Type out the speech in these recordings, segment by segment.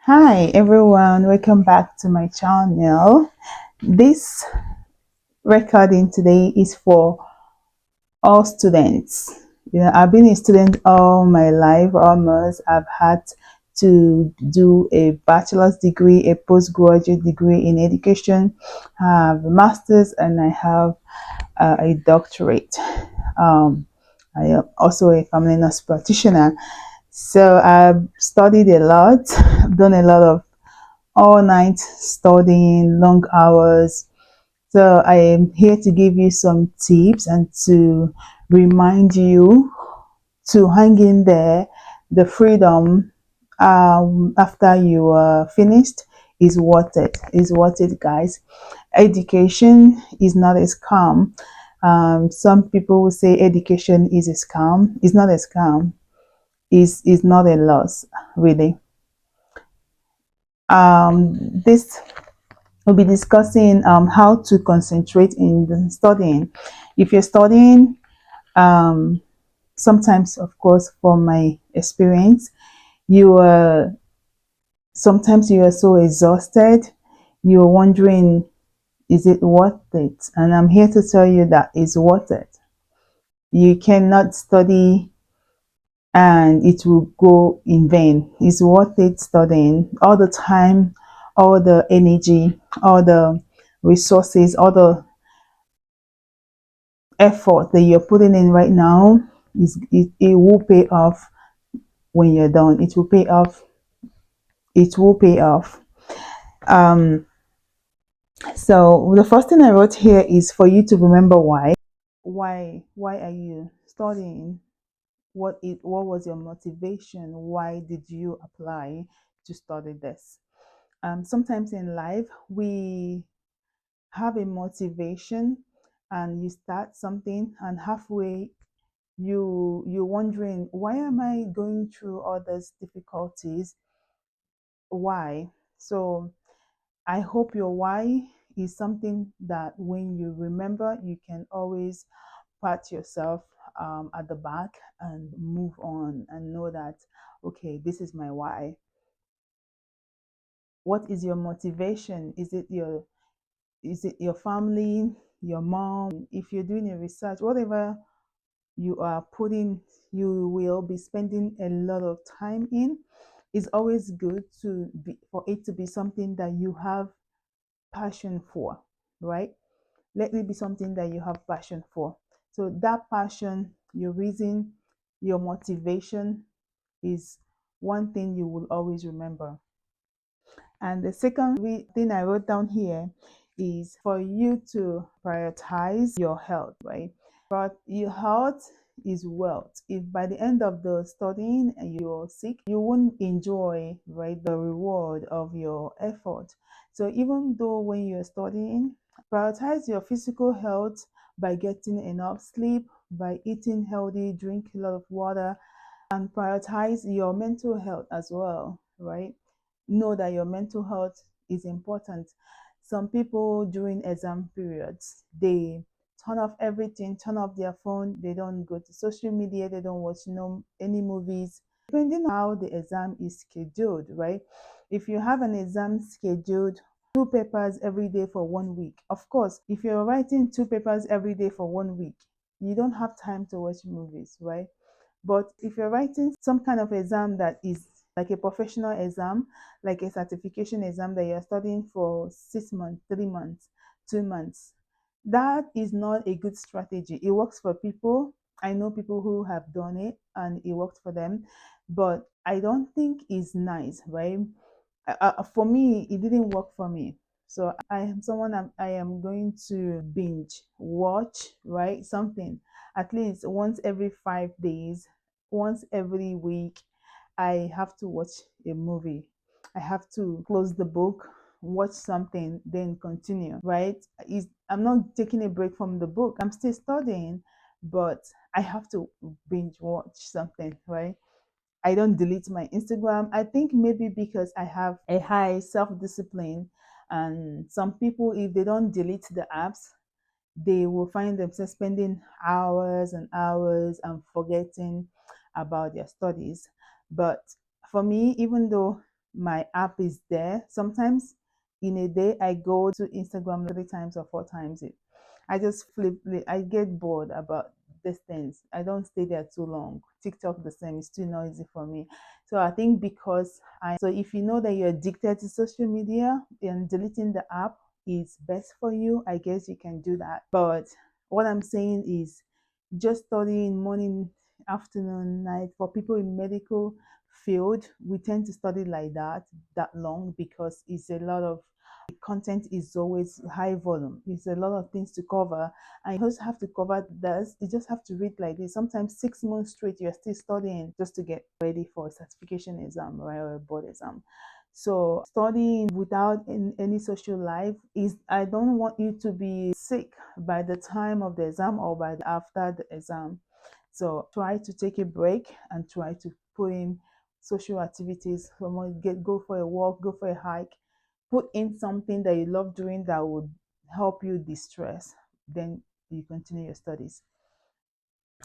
Hi everyone, welcome back to my channel. This recording today is for all students. I've been a student all my life almost. I've had to do a bachelor's degree, a postgraduate degree in education, I have a master's, and I have a doctorate. Um, I am also a family nurse practitioner. So I've studied a lot, I've done a lot of all night studying, long hours. So I am here to give you some tips and to remind you to hang in there. The freedom after you are finished is worth it. Is worth it, guys. Education is not a scam. Some people will say education is a scam. It's not a scam. Is not a loss, really. This we'll be discussing how to concentrate in the studying. If you're studying, um, sometimes, of course, from my experience, you are sometimes you are so exhausted, you're wondering, is it worth it? And I'm here to tell you that it's worth it. You cannot study and it will go in vain. It's worth it studying all the time, all the energy, all the resources, all the effort that you're putting in right now it will pay off when you're done. It will pay off. It will pay off. Um, so the first thing I wrote here is for you to remember why. Why are you studying? What was your motivation? Why did you apply to study this? Sometimes in life we have a motivation and you start something and halfway you're wondering, why am I going through all these difficulties? Why? So I hope your why is something that when you remember, you can always pat yourself at the back and move on and know that, okay, this is my why. What is your motivation? Is it your family, your mom? If you're doing a research, whatever you are putting, you will be spending a lot of time in. It's always good to be for it to be something that you have passion for, right? Let it be something that you have passion for. So that passion, your reason, your motivation is one thing you will always remember. And the second thing I wrote down here is for you to prioritize your health, right? But your health is wealth. If by the end of the studying you're sick, you won't enjoy, right, the reward of your effort. So even though when you're studying, prioritize your physical health by getting enough sleep, by eating healthy, drink a lot of water, and prioritize your mental health as well, right? Know that your mental health is important. Some people during exam periods, they turn off everything, turn off their phone, they don't go to social media, they don't watch any movies, depending on how the exam is scheduled, right? If you have an exam scheduled, two papers every day for 1 week. Of course, if you're writing two papers every day for 1 week, you don't have time to watch movies, right? But if you're writing some kind of exam that is like a professional exam, like a certification exam that you're studying for 6 months, 3 months, 2 months, that is not a good strategy. It works for people. I know people who have done it and it worked for them, but I don't think it's nice, right? For me, it didn't work for me. So I am someone I am going to binge watch, right? Something at least once every 5 days, once every week. I have to watch a movie. I have to close the book, watch something, then continue, right? I'm not taking a break from the book. I'm still studying, but I have to binge watch something, right? I don't delete my Instagram. I think maybe because I have a high self discipline, and some people, if they don't delete the apps, they will find themselves spending hours and hours and forgetting about their studies. But for me, even though my app is there. Sometimes in a day, I go to Instagram 3 times or 4 times. I just I get bored about these things. I don't stay there too long. TikTok the same, it's too noisy for me. So I think because so if you know that you're addicted to social media and deleting the app is best for you, I guess you can do that. But what I'm saying is just studying morning, afternoon, night. For people in medical field, we tend to study like that long because it's a lot of content is always high volume. It's a lot of things to cover, and you just have to cover this. You just have to read like this. Sometimes 6 months straight, you're still studying just to get ready for a certification exam, right, or a board exam. So studying without any social life is, I don't want you to be sick by the time of the exam or after the exam. So try to take a break and try to put in social activities. Go for a walk, go for a hike, put in something that you love doing that would help you distress. Then you continue your studies.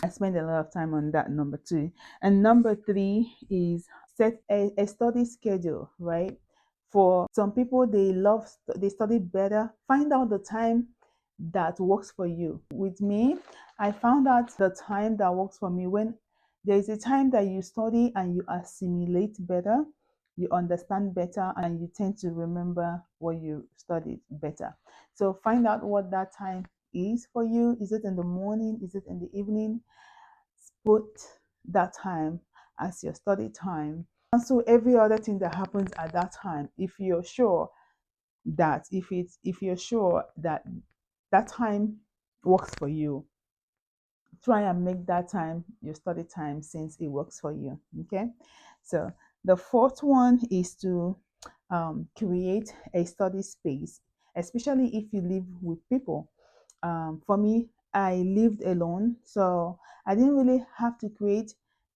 I spend a lot of time on that, number two. And number three is set a study schedule, right? For some people, they study better. Find out the time that works for you. With me, I found out the time that works for me when there is a time that you study and you assimilate better, you understand better, and you tend to remember what you studied better. So find out what that time is for you. Is it in the morning? Is it in the evening? Put that time as your study time. Cancel every other thing that happens at that time if you're sure that if you're sure that that time works for you. Try and make that time your study time since it works for you. Okay. So the fourth one is to create a study space, especially if you live with people. For me, I lived alone, so I didn't really have to create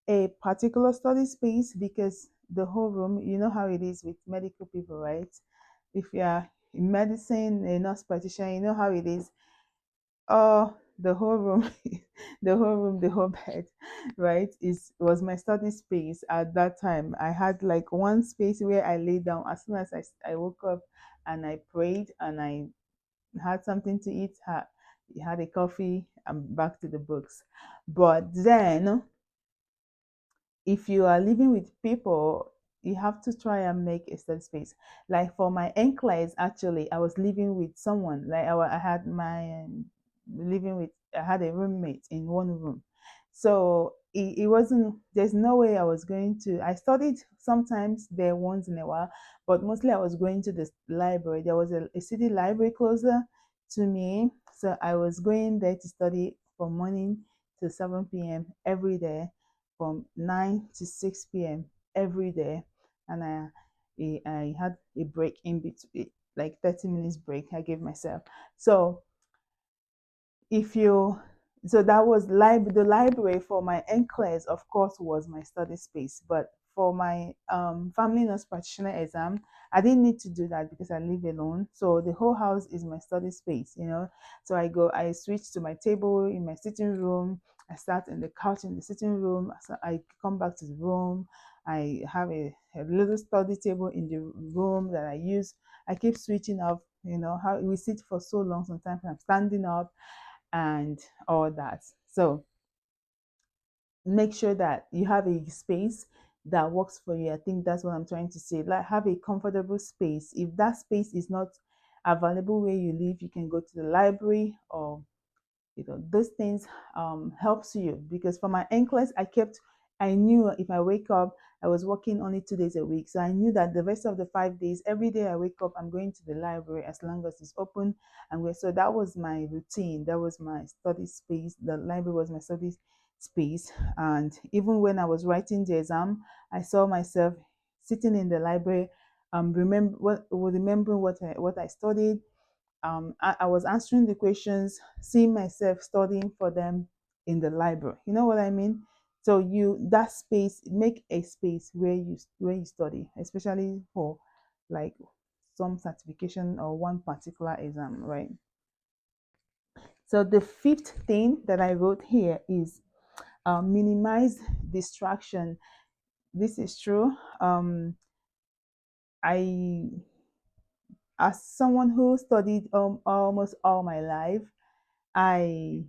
a particular study space because the whole room, you know how it is with medical people, right? If you are in medicine, a nurse practitioner, you know how it is. Oh, the whole room, the whole bed, right? Is was my study space at that time. I had like one space where I lay down as soon as I woke up and I prayed and I had something to eat, had a coffee, and back to the books. But then, if you are living with people, you have to try and make a study space. Like for my NCLEX, actually, I was living with someone. Like I had my living with, I had a roommate in one room. So it wasn't, there's no way I was going to, I studied sometimes there once in a while, but mostly I was going to the library. There was a city library closer to me. So I was going there to study from morning to 7 p.m. every day, from 9 to 6 p.m. every day. And I had a break in between, like 30 minutes break I gave myself. So if you so that was the library for my NCLEX, of course, was my study space. But for my family nurse practitioner exam, I didn't need to do that because I live alone. So the whole house is my study space. So I switch to my table in my sitting room. I start in the couch in the sitting room. So I come back to the room. I have a little study table in the room that I use. I keep switching up. How we sit for so long, sometimes I'm standing up and all that. So make sure that you have a space that works for you. I think that's what I'm trying to say. Like, have a comfortable space. If that space is not available where you live, you can go to the library, or those things helps you. Because for my NCLEX, I knew if I wake up, I was working only 2 days a week, so I knew that the rest of the 5 days, every day I wake up, I'm going to the library as long as it's open. And so that was my routine, that was my study space. The library was my study space. And even when I was writing the exam, I saw myself sitting in the library, remembering what I studied. I was answering the questions, seeing myself studying for them in the library. You know what I mean? So that space, make a space where you study, especially for like some certification or one particular exam, right? So the fifth thing that I wrote here is minimize distraction. This is true. I, as someone who studied almost all my life, I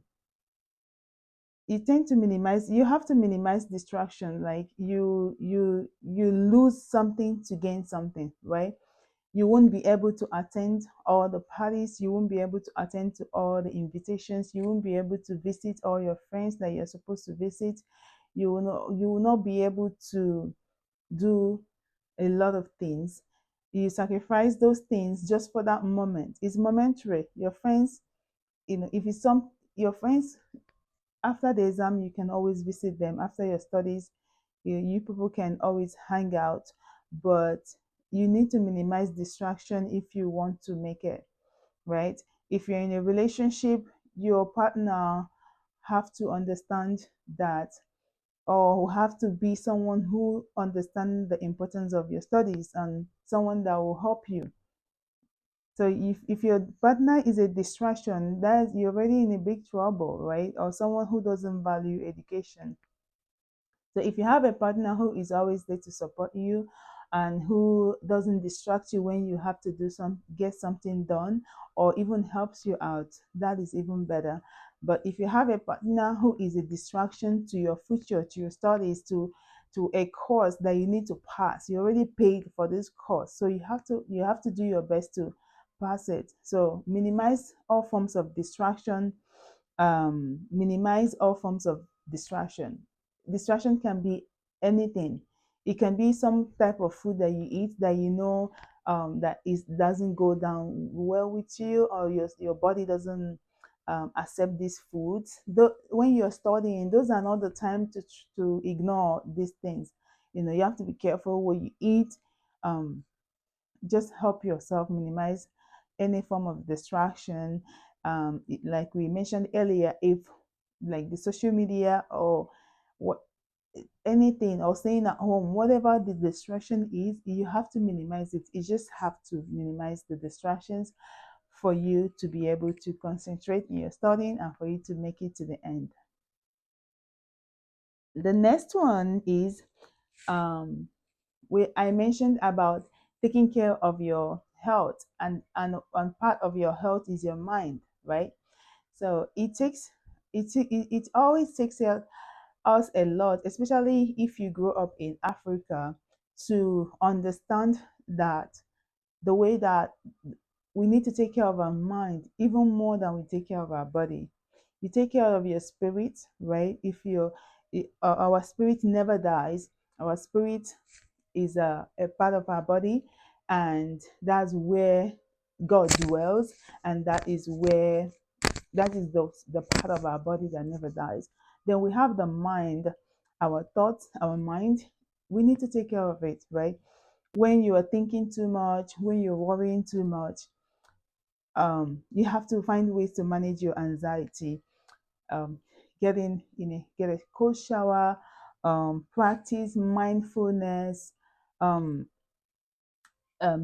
you tend to minimize. You have to minimize distraction. Like you lose something to gain something, right? You won't be able to attend all the parties, you won't be able to attend to all the invitations, you won't be able to visit all your friends that you're supposed to visit. You will not be able to do a lot of things. You sacrifice those things just for that moment. It's momentary. Your friends, if it's some your friends, after the exam you can always visit them. After your studies, you people can always hang out, but you need to minimize distraction if you want to make it, right? If you're in a relationship, your partner have to understand that, or have to be someone who understands the importance of your studies and someone that will help you. So if your partner is a distraction, that's you're already in a big trouble, right? Or someone who doesn't value education. So if you have a partner who is always there to support you and who doesn't distract you when you have to get something done, or even helps you out, that is even better. But if you have a partner who is a distraction to your future, to your studies, to a course that you need to pass, you already paid for this course, so you have to do your best to pass it. So minimize all forms of distraction. Minimize all forms of distraction. Distraction can be anything. It can be some type of food that you eat that that is doesn't go down well with you, or your body doesn't accept these foods. When you're studying, those are not the time to ignore these things. You have to be careful what you eat. Um, just help yourself minimize any form of distraction. Like we mentioned earlier, if like the social media or what anything, or staying at home, whatever the distraction is, you have to minimize it. You just have to minimize the distractions for you to be able to concentrate in your studying and for you to make it to the end. The next one is, um, I mentioned about taking care of your health, and part of your health is your mind, right? So it always takes us a lot, especially if you grow up in Africa, to understand that the way that we need to take care of our mind even more than we take care of our body. You take care of your spirit, right? If you Our spirit never dies. Our spirit is a part of our body, and that's where God dwells, and that is the part of our body that never dies. Then we have the mind, our thoughts, our mind. We need to take care of it, right? When you are thinking too much, when you're worrying too much, you have to find ways to manage your anxiety. Um, get a cold shower, practice mindfulness. Um,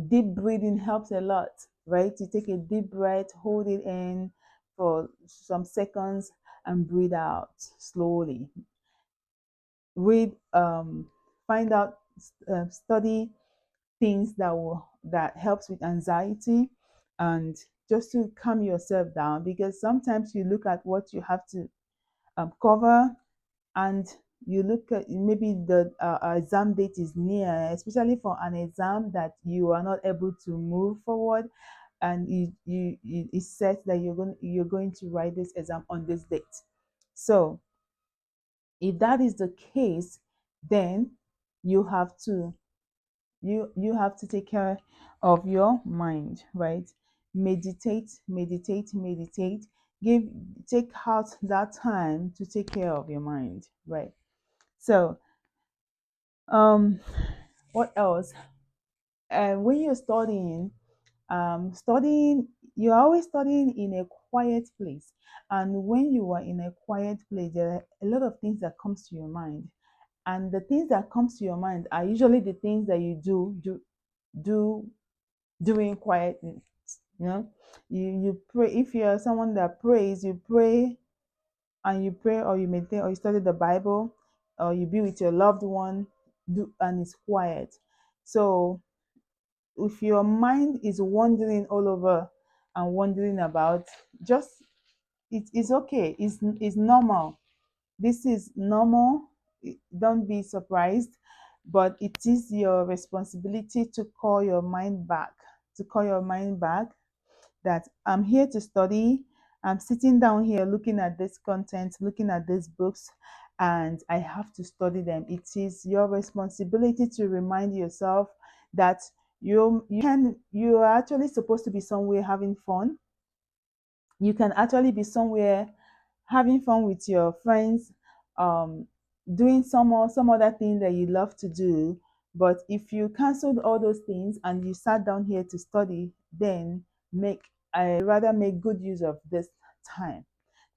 Deep breathing helps a lot, right? You take a deep breath, hold it in for some seconds, and breathe out slowly. Read, find out, study things that helps with anxiety, and just to calm yourself down, because sometimes you look at what you have to cover, and you look at maybe the exam date is near, especially for an exam that you are not able to move forward, and it's set that you're going to write this exam on this date. So if that is the case, then you have to you have to take care of your mind, right? Meditate, meditate, meditate. give Take out that time to take care of your mind, right? So, um what else? When you're studying, you're always studying in a quiet place. And when you are in a quiet place, there are a lot of things that comes to your mind. And the things that comes to your mind are usually the things that you do during quietness. You know, you pray. If you're someone that prays, you pray, and you pray, or you meditate, or you study the Bible, or you be with your loved one, and it's quiet. So if your mind is wandering all over and wondering about, just it's okay. It's normal. This is normal. Don't be surprised, but it is your responsibility to call your mind back, to call your mind back that I'm here to study. I'm sitting down here looking at this content, looking at these books, and I have to study them. It is your responsibility to remind yourself that you are actually supposed to be somewhere having fun. You can actually be somewhere having fun with your friends, um, doing some other thing that you love to do. But if you canceled all those things and you sat down here to study, then make I rather make good use of this time.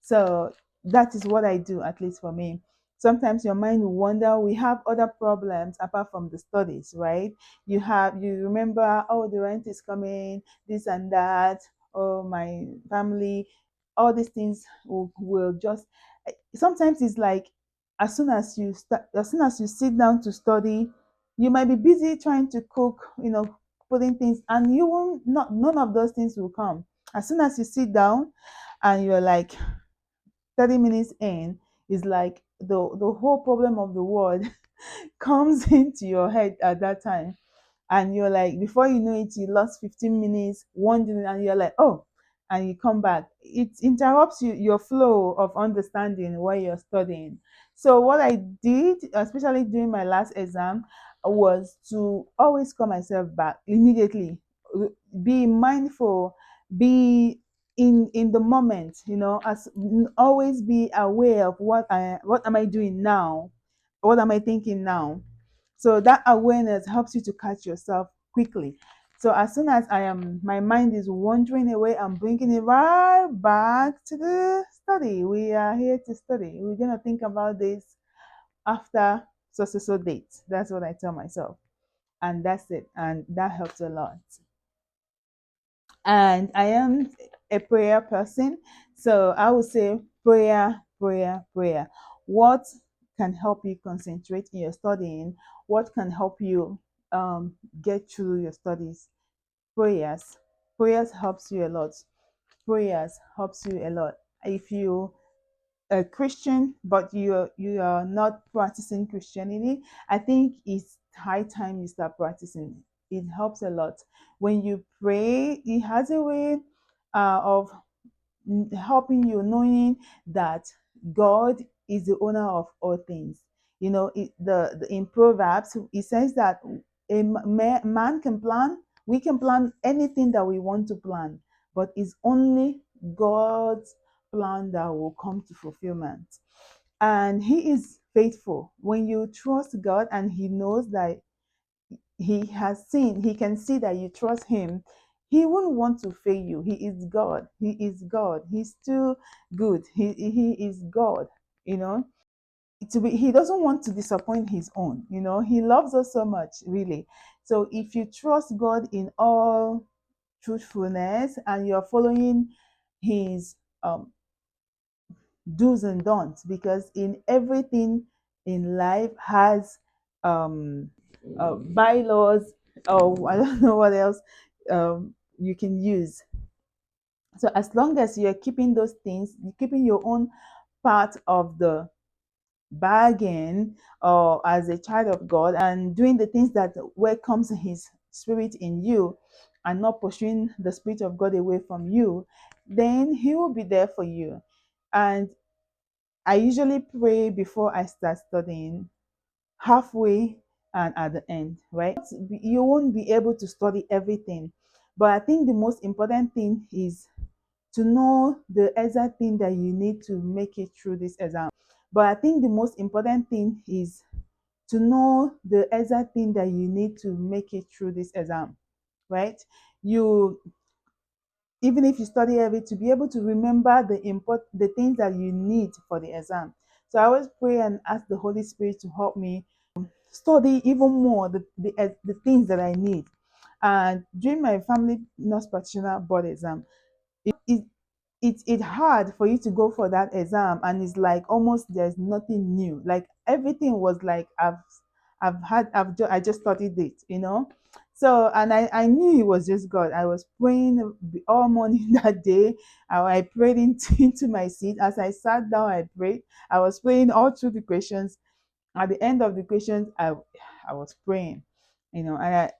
So that is what I do, at least for me. Sometimes your mind will wonder, we have other problems apart from the studies, right? You remember, oh, the rent is coming, this and that, oh, my family, all these things will just, sometimes it's like, as soon as you sit down to study, you might be busy trying to cook, putting things, and you won't not none of those things will come. As soon as you sit down and you're like 30 minutes in, is like the whole problem of the world comes into your head at that time. And you're like, before you know it, you lost 15 minutes wondering, and you're like, oh, and you come back. It interrupts your flow of understanding what you're studying. So what I did, especially during my last exam, was to always call myself back immediately. Be mindful, be in the moment, always be aware of what am I doing now, what am I thinking now. So that awareness helps you to catch yourself quickly. So as soon as my mind is wandering away, I'm bringing it right back to the study. We are here to study. We're gonna think about this after so date. That's what I tell myself, and that's it. And that helps a lot. And I am a prayer person, so I would say prayer, prayer, prayer. What can help you concentrate in your studying? What can help you get through your studies? Prayers. Prayers helps you a lot. Prayers helps you a lot. If you a Christian, but you are not practicing Christianity, I think it's high time you start practicing. It helps a lot. When you pray, it has a way of helping you, knowing that God is the owner of all things. In Proverbs, it says that man can plan, we can plan anything that we want to plan, but it's only God's plan that will come to fulfillment. And He is faithful. When you trust God and He knows that He can see that you trust Him, He won't want to fail you. He is God. He is God. He's too good. He is God, you know. He doesn't want to disappoint His own, He loves us so much, really. So if you trust God in all truthfulness and you're following His um, do's and don'ts, because in everything in life has bylaws, or I don't know what else you can use. So as long as you're keeping those things, you're keeping your own part of the bargain, or as a child of God, and doing the things that welcomes His Spirit in you, and not pushing the Spirit of God away from you, then He will be there for you. And I usually pray before I start studying, halfway and at the end, right? You won't be able to study everything, but I think the most important thing is to know the exact thing that you need to make it through this exam. But I think the most important thing is to know the exact thing that you need to make it through this exam, right? You Even if you study every, to be able to remember the things that you need for the exam. So I always pray and ask the Holy Spirit to help me study even more the things that I need. And during my family nurse practitioner board exam, it it's hard for you to go for that exam, and it's like almost there's nothing new. Like everything was like I just studied it. So, and I knew it was just God. I was praying all morning that day. I prayed into my seat. As I sat down, I prayed. I was praying all through the questions. At the end of the questions, I was praying, and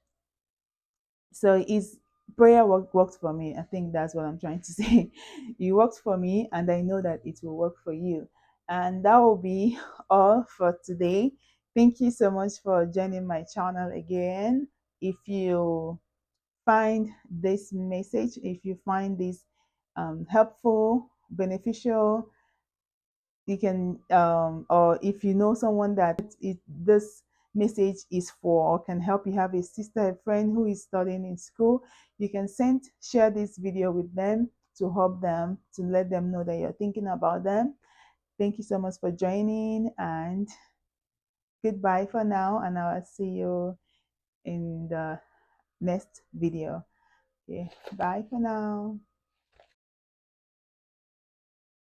so his prayer worked for me. I think that's what I'm trying to say. It worked for me, and I know that it will work for you. And that will be all for today. Thank you so much for joining my channel again. If you find this message, if you find this helpful, beneficial, you can or if you know someone that this message is for or can help, you have a sister, a friend who is studying in school, you can share this video with them to help them, to let them know that you're thinking about them. Thank you so much for joining, and goodbye for now, and I'll see you in the next video. Okay, bye for now.